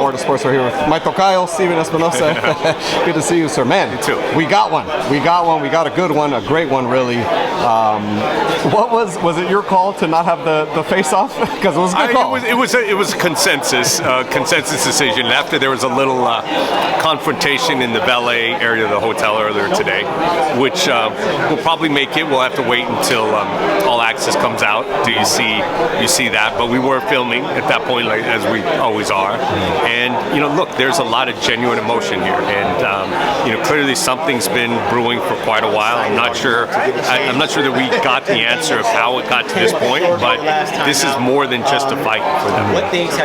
Art of Sports. We're here with my tocayo, Steven Espinoza. Good to see you, sir. Man, you too. We got one. We got a good one, a great one, really. What was it your call to not have the face-off? Because it was a good call. It was a consensus decision. After there was a little confrontation in the valet area of the hotel earlier today, which we'll probably make it. We'll have to wait until All Access comes out. Do you see that? But we were filming at that point, like, as we always are. And look, there's a lot of genuine emotion here, and clearly something's been brewing for quite a while. I'm not sure that we got the answer of how it got to this point, but this is more than just a fight for them.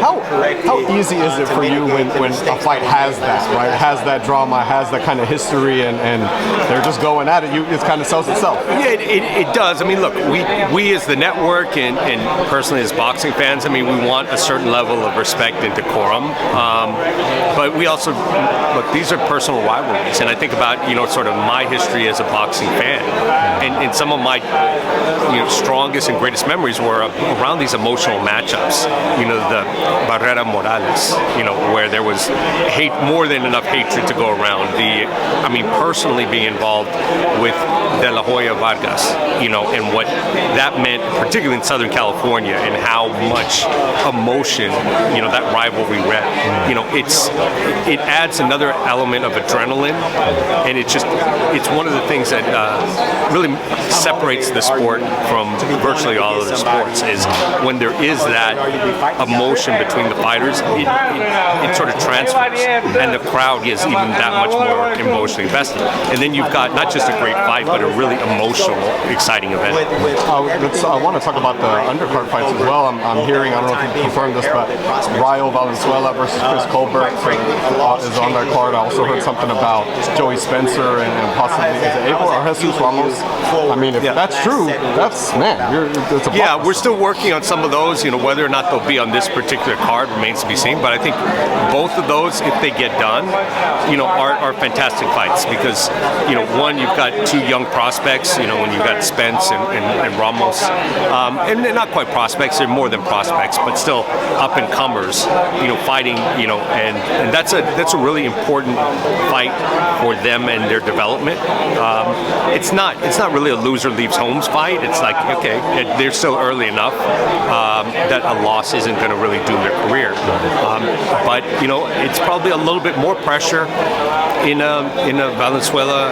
How easy is it for you when a fight has that, right? Has that drama, has that kind of history, and they're just going at it? It kind of sells itself. Yeah, it does. I mean, look, we as the network and personally as boxing fans, I mean, we want a certain level of respect and decorum. But we also, look, these are personal rivalries, and I think about, sort of my history as a boxing fan, and some of my, strongest and greatest memories were around these emotional matchups. The Barrera Morales, where there was hate, more than enough hatred to go around. Personally being involved with De La Hoya Vargas, and what that meant, particularly in Southern California, and how much emotion, that rivalry read. It adds another element of adrenaline, and it's one of the things that really separates the sport from virtually all other sports, is when there is that emotion between the fighters, it sort of transfers, and the crowd is even that much more emotionally invested. And then you've got not just a great fight, but a really emotional, exciting event. I want to talk about the undercard fights as well. I'm hearing, I don't know if you confirmed this, but Rayo Valenzuela versus Chris Colbert is on that card. I also heard something about Joey Spencer and possibly, is it Abel or Jesus Ramos? I mean, if that's true, it's a yeah, we're still working on some of those. Whether or not they'll be on this particular card remains to be seen. But I think both of those, if they get done, are fantastic fights, because one, you've got two young prospects. When you've got Spence and Ramos, and they're not quite prospects; they're more than prospects, but still up and comers. Fighting. And that's a really important fight for them and their development. It's not really a loser leaves homes fight. It's like, okay, they're still early enough that a loss isn't going to really doom their career. But it's probably a little bit more pressure in a Valenzuela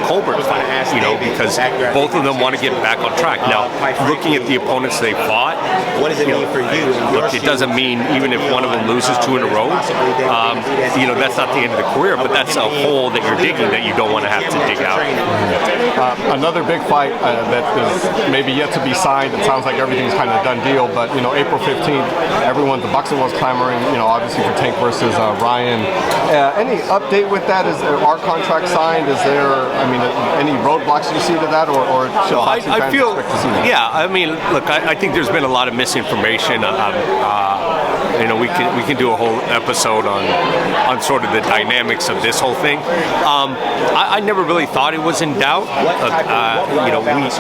Colbert fight. Because both of them want to get back on track. Now, looking at the opponents they fought, what does it mean for you? Look, it doesn't mean even if one of them loses 2 in a row, that's not the end of the career, but that's a hole that you're digging that you don't want to have to dig out. Another big fight that is maybe yet to be signed. It sounds like everything's kind of done deal, but April 15th, the boxing world's clamoring, obviously for Tank versus Ryan. Any update with that? Is our contract signed? Is there, any roadblocks you see to that, or should boxing fans expect to see that? Yeah, look, I think there's been a lot of misinformation. We can do a whole episode on sort of the dynamics of this whole thing. I never really thought it was in doubt.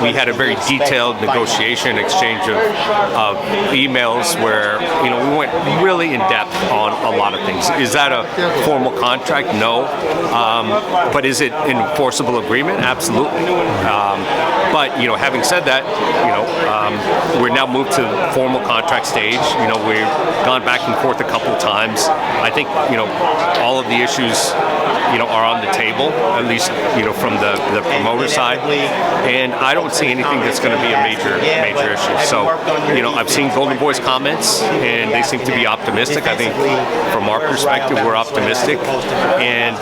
We had a very detailed negotiation, exchange of emails where we went really in depth on a lot of things. Is that a formal contract? No. But is it an enforceable agreement? Absolutely. But having said that, we're now moved to the formal contract stage. We've gone back and forth a couple times. I think all of the issues are on the table, at least from the promoter side, and I don't see anything that's going to be a major issue. So I've seen Golden Boy's comments, and they seem to be optimistic. I think from our perspective, we're optimistic, and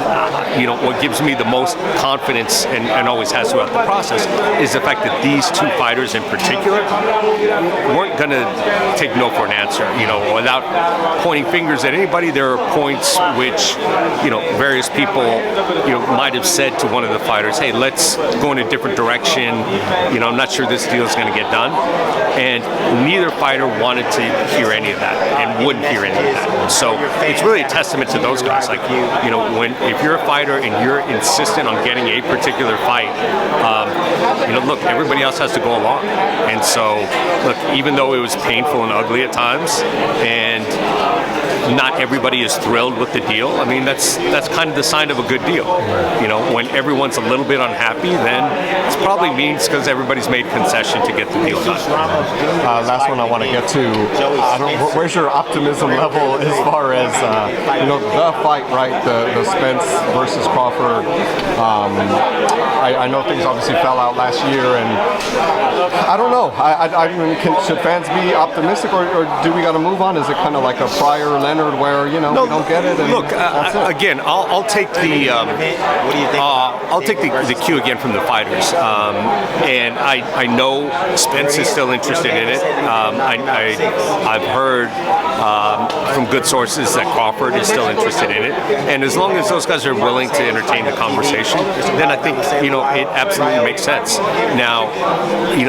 what gives me the most confidence and always has throughout the process is the fact that these two fighters in particular weren't going to take no for an answer. Without pointing fingers at anybody, there are points which various people might have said to one of the fighters, hey, let's go in a different direction. I'm not sure this deal is going to get done. And neither fighter wanted to hear any of that and wouldn't hear any of that. So it's really a testament to those guys. Like, if you're a fighter and you're insistent on getting a particular fight, look, everybody else has to go along. And so, look, even though it was painful and ugly at times, and not everybody is thrilled with the deal. I mean, that's kind of the sign of a good deal. When everyone's a little bit unhappy, then it probably means because everybody's made concession to get the deal done. Last one I want to get to. Where's your optimism level as far as the fight, right? The Spence versus Crawford. I know things obviously fell out last year, and I don't know. I mean, should fans be optimistic, or do we got to move on? Is it kind of like a prior Leonard where we don't get it? And look, again, I'll take the I'll take the cue again from the fighters, and I know Spence is still interested in it. I've heard from good sources that Crawford is still interested in it, and as long as those guys are willing to entertain the conversation, then I think it absolutely makes sense. Now,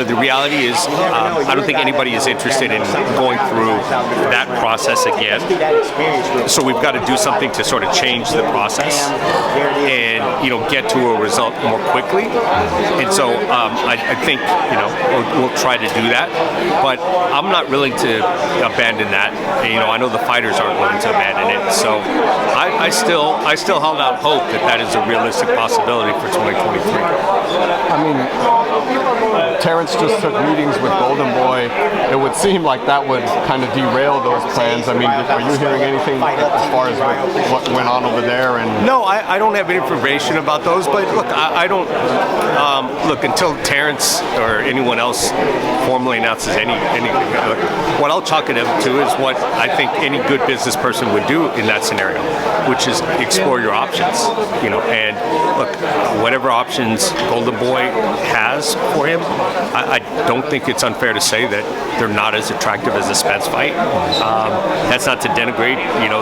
the reality is I don't think anybody is interested in going through that process again. So we've got to do something to sort of change the process and get to a result more quickly. And so I think we'll try to do that, but I'm not willing to abandon that. I know the fighters aren't willing to abandon it. So I still held out hope that is a realistic possibility for 2023. I mean, Terrence just took meetings with Golden Boy. It would seem like that would kind of derail those plans. I mean, are you hearing anything as far as what went on over there? And no, I don't have any information about those. But look, I don't look until Terrence or anyone else formally announces anything. What I'll chalk it up to is what I think any good business person would do in that scenario, which is explore your options. And look, whatever options Golden Boy has for him, I don't think it's unfair to say that they're not as attractive as a Spence fight. That's not to denigrate,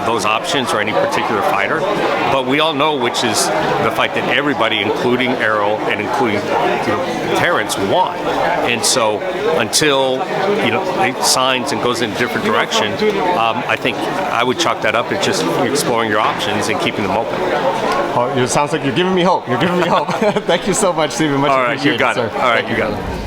those options or any particular fighter, but we all know which is the fight that everybody, including Errol and including Terrence, want. And so until it signs and goes in a different direction, I think I would chalk that up as just exploring your options and keeping them open. Oh, it sounds like you're giving me hope. Thank you so much, Stephen. Much appreciated, you got sir. it. All right, you got it.